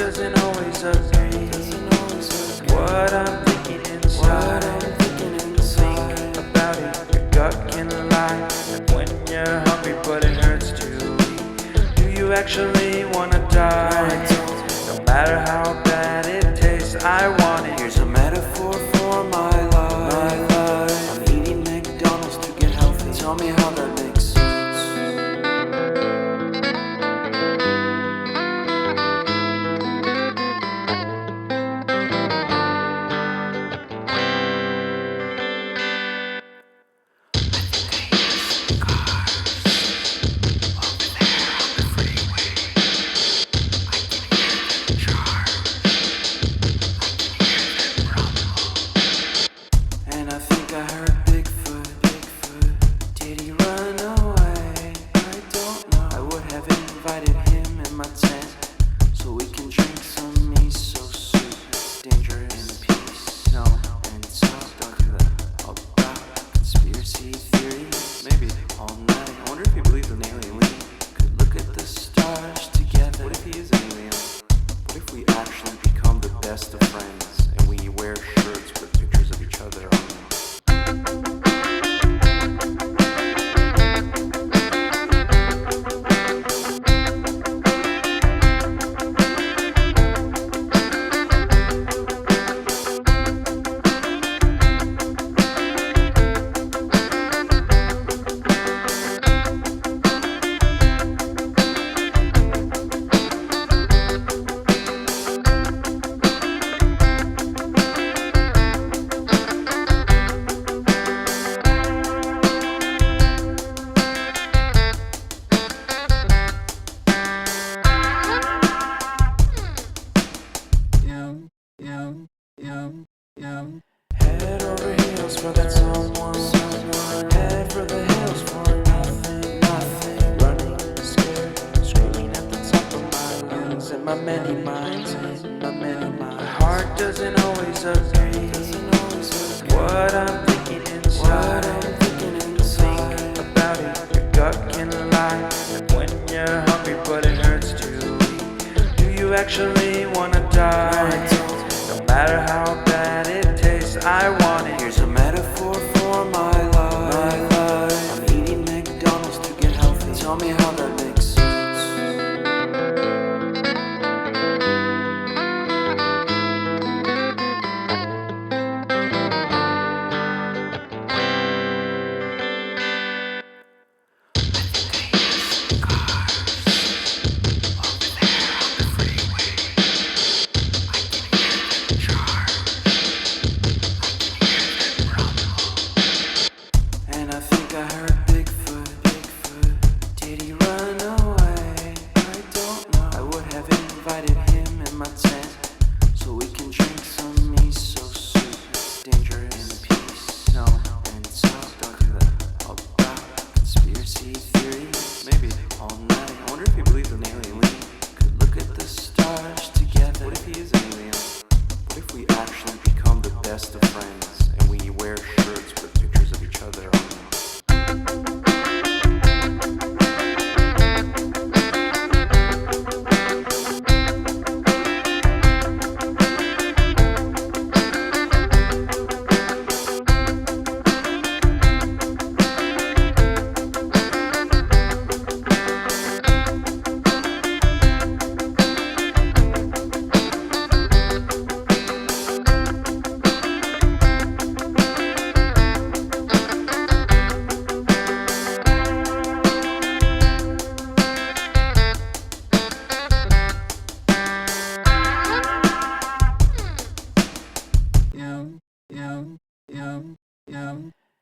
doesn't always agree. What I'm thinking inside. Think about it, your gut can lie. And when you're hungry but it hurts to eat, do you actually wanna die? No matter how bad it tastes, I want it. Here's a metaphor for my life. I'm eating McDonald's to get healthy. Tell me how that makes sense. And I think I heard Bigfoot. Did he run away? I don't know. I would have invited him in my tent so we can drink some miso soup. It's dangerous. In peace. No. And talk. Don't do that. About conspiracy theories. Maybe all night. I wonder if he believes in alien. We could look at the stars together. What if he is an alien? What if we actually become the best of friends and we wear shirts with pictures of each other on them? Head over heels for that someone. Head for the hills for nothing. Running scared, screaming at the top of my lungs. In my many minds, my heart doesn't always agree. What I'm thinking inside. Think about it, your gut can lie. And when you're hungry but it hurts to eat, do you actually wanna die? No matter how bad it tastes, I want it. Here's a metaphor for my life. I'm eating McDonald's to get healthy. Tell me how that makes sense. What I'm thinking inside. Think about it, your gut can lie. And when you're hungry but it hurts to eat, do you actually wanna die? No matter how bad it tastes, I want it. Here's a metaphor for my life. I'm eating McDonald's to get healthy. Tell me how that makes And I think I heard Bigfoot. Did he run away? I don't know. I would have invited him in my tent so we can drink some miso soup. It's dangerous. In peace. No. And talk. Don't do that. About conspiracy theories. Maybe all night. I wonder if he believes in alien. We could look at the stars together. What if he is an alien? What if we actually become the best of friends and we wear shirts with pictures of each other on them?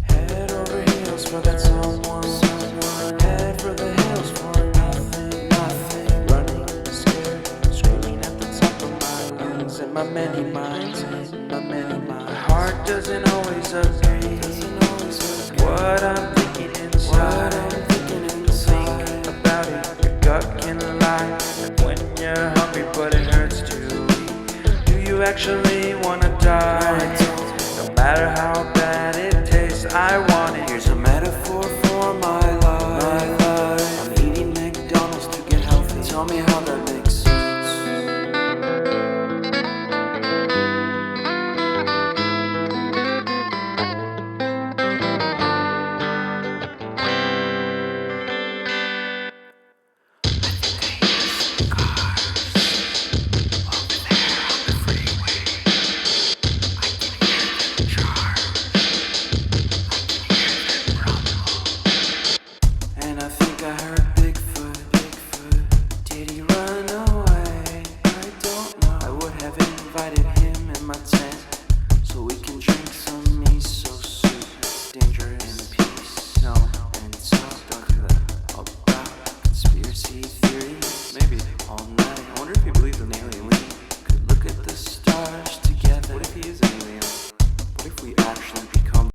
Head over heels for that someone. Head for the hills for nothing. Running scared, screaming at the top of my lungs. In my many minds, my heart doesn't always agree. What I'm thinking inside. Think about it, your gut can lie. And when you're hungry but it hurts to eat, do you actually wanna die? No matter how bad it tastes, I want it. Here's a metaphor for my life. I'm eating McDonald's to get healthy. Tell me how that makes sense. believed in aliens.